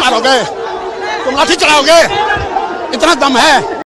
मारोगे? तुम लाठी चलाओगे? इतना दम है?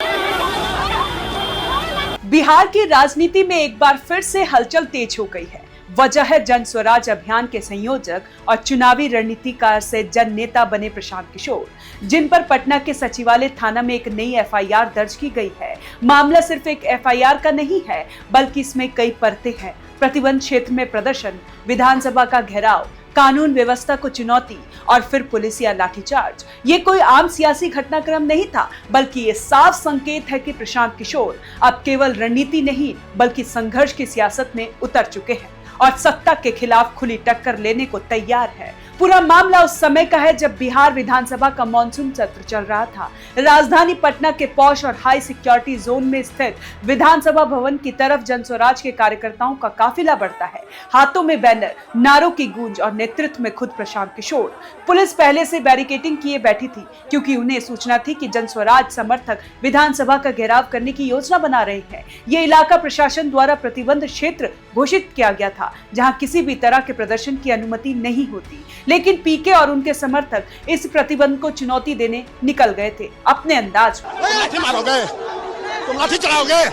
बिहार की राजनीति में एक बार फिर से हलचल तेज हो गई है। वजह है जन स्वराज अभियान के संयोजक और चुनावी रणनीतिकार से जन नेता बने प्रशांत किशोर, जिन पर पटना के सचिवालय थाना में एक नई एफआईआर दर्ज की गई है। मामला सिर्फ एक एफआईआर का नहीं है, बल्कि इसमें कई परतें हैं। प्रतिबंध क्षेत्र में प्रदर्शन, विधानसभा का घेराव, कानून व्यवस्था को चुनौती और फिर पुलिस या लाठीचार्ज। ये कोई आम सियासी घटनाक्रम नहीं था, बल्कि ये साफ संकेत है कि प्रशांत किशोर अब केवल रणनीति नहीं, बल्कि संघर्ष की सियासत में उतर चुके हैं और सत्ता के खिलाफ खुली टक्कर लेने को तैयार है। पूरा मामला उस समय का है जब बिहार विधानसभा का मॉनसून सत्र चल रहा था। राजधानी पटना के पॉश और हाई सिक्योरिटी जोन में स्थित विधानसभा भवन की तरफ जन स्वराज के कार्यकर्ताओं का काफिला बढ़ता है। हाथों में बैनर, नारों की गूंज और नेतृत्व में खुद प्रशांत किशोर। पुलिस पहले से बैरिकेडिंग किए बैठी थी, क्योंकि उन्हें सूचना थी कि जन स्वराज समर्थक विधानसभा का घेराव करने की योजना बना रहे हैं। ये इलाका प्रशासन द्वारा प्रतिबंध क्षेत्र घोषित किया गया था, जहां किसी भी तरह के प्रदर्शन की अनुमति नहीं होती। लेकिन पीके और उनके समर्थक इस प्रतिबंध को चुनौती देने निकल गए थे अपने अंदाज में। लाठी मारोगे? तुम लाठी चलाओगे?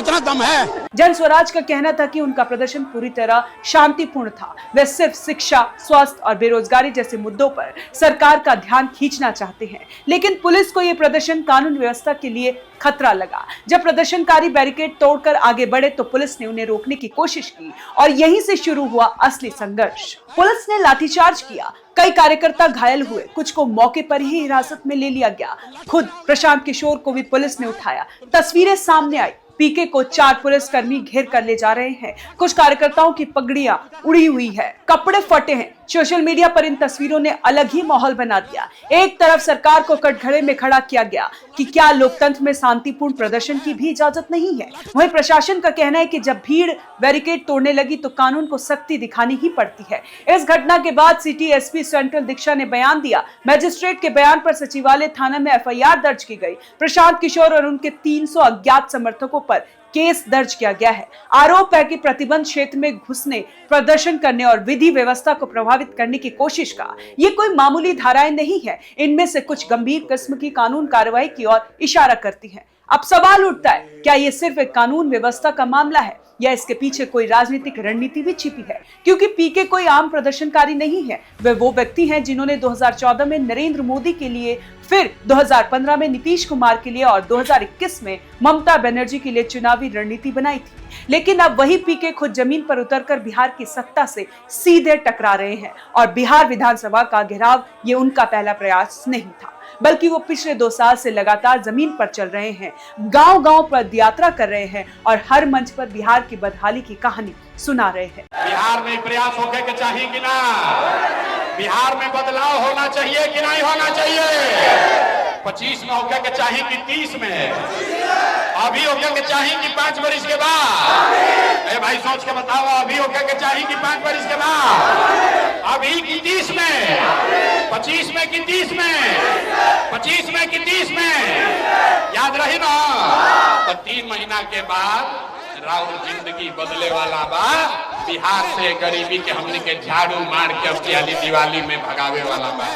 इतना दम है? जन स्वराज का कहना था कि उनका प्रदर्शन पूरी तरह शांतिपूर्ण था। वे सिर्फ शिक्षा, स्वास्थ्य और बेरोजगारी जैसे मुद्दों पर सरकार का ध्यान खींचना चाहते हैं। लेकिन पुलिस को यह प्रदर्शन कानून व्यवस्था के लिए खतरा लगा। जब प्रदर्शनकारी बैरिकेड तोड़कर आगे बढ़े तो पुलिस ने उन्हें रोकने की कोशिश की और यहीं से शुरू हुआ असली संघर्ष। पुलिस ने लाठीचार्ज किया, कई कार्यकर्ता घायल हुए, कुछ को मौके पर ही हिरासत में ले लिया गया। खुद प्रशांत किशोर को भी पुलिस ने उठाया। तस्वीरें सामने आई, पीके को 4 पुलिसकर्मी घेर कर ले जा रहे हैं। कुछ कार्यकर्ताओं की पगड़ियां उड़ी हुई है, कपड़े फटे हैं। सोशल मीडिया पर इन तस्वीरों ने अलग ही माहौल बना दिया। एक तरफ सरकार को कटघरे में खड़ा किया गया कि क्या लोकतंत्र में शांतिपूर्ण प्रदर्शन की भी इजाजत नहीं है। वहीं प्रशासन का कहना है कि जब भीड़ बैरिकेड तोड़ने लगी तो कानून को सख्ती दिखानी ही पड़ती है। इस घटना के बाद सिटी एसपी सेंट्रल दीक्षा ने बयान दिया। मजिस्ट्रेट के बयान पर सचिवालय थाना में एफआईआर दर्ज की गई। प्रशांत किशोर और उनके 300 अज्ञात समर्थकों पर केस दर्ज किया गया है। आरोप है कि प्रतिबंध क्षेत्र में घुसने, प्रदर्शन करने और विधि व्यवस्था को प्रभावित करने की कोशिश का। ये कोई मामूली धाराएं नहीं है, इनमें से कुछ गंभीर किस्म की कानून कार्रवाई की ओर इशारा करती हैं। अब सवाल उठता है, क्या ये सिर्फ एक कानून व्यवस्था का मामला है या इसके पीछे कोई राजनीतिक रणनीति भी छिपी है? क्योंकि पीके कोई आम प्रदर्शनकारी नहीं है। वे वो व्यक्ति हैं जिन्होंने 2014 में नरेंद्र मोदी के लिए, फिर 2015 में नीतीश कुमार के लिए और 2021 में ममता बनर्जी के लिए चुनावी रणनीति बनाई थी। लेकिन अब वही पीके खुद जमीन पर उतरकर बिहार की सत्ता से सीधे टकरा रहे हैं और बिहार विधानसभा का घेराव ये उनका पहला प्रयास नहीं था, बल्कि वो पिछले 2 साल से लगातार जमीन पर चल रहे हैं, गांव-गांव पद यात्रा कर रहे हैं और हर मंच पर बिहार की बदहाली की कहानी सुना रहे हैं। बिहार में प्रयास होके के चाहिए कि ना? बिहार में बदलाव होना चाहिए कि नहीं होना चाहिए? 25 में होके के चाहिए कि 30 में? अभी होके के चाहिए कि 5 वर्ष के बाद? ए भाई सोच के बताओ, अभी होके के चाहिए कि 5 वर्ष के बाद? अभी की 30 में? 25 में कि 30 में? 25 में कि 30 में? याद रही ना? तो 3 महीना के बाद राउर जिंदगी बदले वाला बा। बिहार से गरीबी के हमने के झाड़ू मार के अब दिवाली में भगावे वाला बा।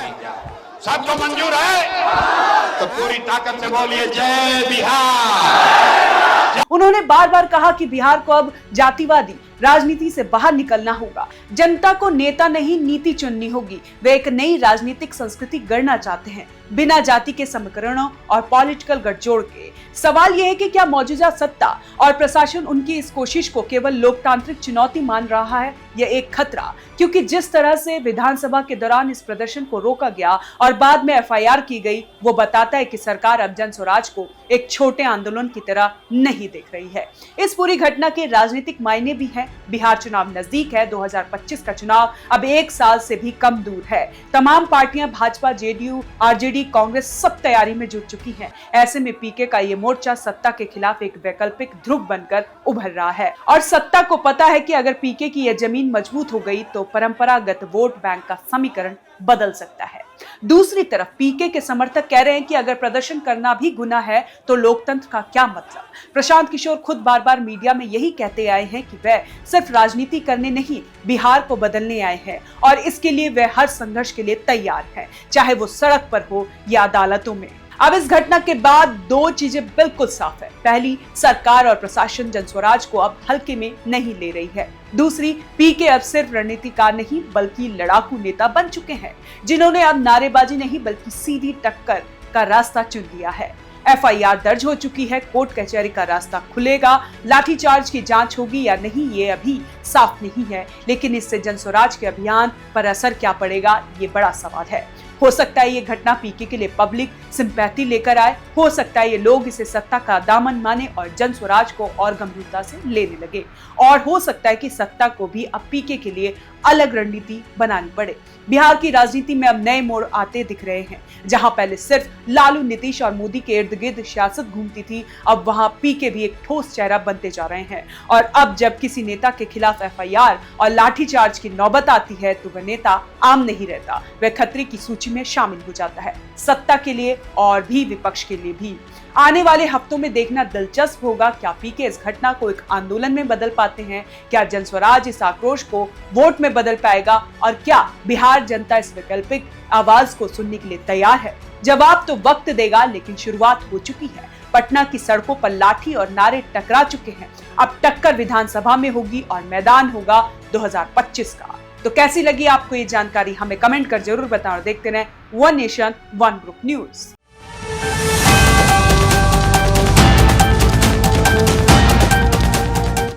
सबको मंजूर है तो पूरी ताकत से बोलिए जय बिहार। उन्होंने बार बार कहा कि बिहार को अब जातिवादी राजनीति से बाहर निकलना होगा। जनता को नेता नहीं, नीति चुननी होगी। वे एक नई राजनीतिक संस्कृति गढ़ना चाहते हैं, बिना जाति के समीकरणों और पॉलिटिकल गठजोड़ के। सवाल यह है कि क्या मौजूदा सत्ता और प्रशासन उनकी इस कोशिश को केवल लोकतांत्रिक चुनौती मान रहा है या एक खतरा? क्योंकि जिस तरह से विधानसभा के दौरान इस प्रदर्शन को रोका गया और बाद में एफआईआर की गई, वो बताता है कि सरकार अब जन स्वराज को एक छोटे आंदोलन की तरह नहीं देख रही है। इस पूरी घटना के राजनीतिक मायने भी हैं। बिहार चुनाव नजदीक है। 2025 का चुनाव अब 1 साल से भी कम दूर है। तमाम पार्टियां, भाजपा, जेडीयू, आरजेडी, कांग्रेस सब तैयारी में जुट चुकी हैं। ऐसे में पीके का ये मोर्चा सत्ता के खिलाफ एक वैकल्पिक ध्रुव बनकर उभर रहा है और सत्ता को पता है कि अगर पीके की यह जमीन मजबूत हो गई तो परंपरागत वोट बैंक का समीकरण बदल सकता है। दूसरी तरफ पीके के समर्थक कह रहे हैं कि अगर प्रदर्शन करना भी गुनाह है तो लोकतंत्र का क्या मतलब। प्रशांत किशोर खुद बार बार मीडिया में यही कहते आए हैं कि वह सिर्फ राजनीति करने नहीं, बिहार को बदलने आए हैं और इसके लिए वह हर संघर्ष के लिए तैयार है, चाहे वो सड़क पर हो या अदालतों में। अब इस घटना के बाद दो चीजें बिल्कुल साफ है। पहली, सरकार और प्रशासन जनस्वराज को अब हल्के में नहीं ले रही है। दूसरी, पीके अब सिर्फ रणनीतिकार नहीं बल्कि लड़ाकू नेता बन चुके हैं, जिन्होंने अब नारेबाजी नहीं बल्कि सीधी टक्कर का रास्ता चुन लिया है। एफआईआर दर्ज हो चुकी है, कोर्ट कचहरी का रास्ता खुलेगा, लाठीचार्ज की जांच होगी या नहीं ये अभी साफ नहीं है, लेकिन इससे जनस्वराज के अभियान पर असर क्या पड़ेगा ये बड़ा सवाल है। हो सकता है ये घटना पीके के लिए पब्लिक सिंपैथी लेकर आए, हो सकता है ये लोग इसे सत्ता का दामन माने और जनस्वराज को और गंभीरता से लेने लगे, और हो सकता है कि सत्ता को भी अब पीके के लिए अलग रणनीति बनानी पड़े। बिहार की राजनीति में अब नए मोड़ आते दिख रहे हैं। जहां पहले सिर्फ लालू, नीतीश और मोदी के इर्द गिर्द सियासत घूमती थी, अब वहां पीके भी एक ठोस चेहरा बनते जा रहे हैं। और अब जब किसी नेता के खिलाफ एफआईआर और लाठीचार्ज की नौबत आती है तो वह नेता आम नहीं रहता, वह खतरे की सूची में शामिल हो जाता है, सत्ता के लिए और भी विपक्ष के लिए भी। आने वाले हफ्तों में देखना दिलचस्प होगा, क्या पीके इस घटना को एक आंदोलन में बदल पाते हैं, क्या जनस्वराज इस आक्रोश को वोट में बदल पाएगा और क्या बिहार जनता इस वैकल्पिक आवाज को सुनने के लिए तैयार है। जवाब तो वक्त देगा, लेकिन शुरुआत हो चुकी है। पटना की सड़कों पर लाठी और नारे टकरा चुके हैं। अब टक्कर विधानसभा में होगी और मैदान होगा 2025 का। तो कैसी लगी आपको ये जानकारी, हमें कमेंट कर जरूर बताएं और देखते रहें one nation one group news.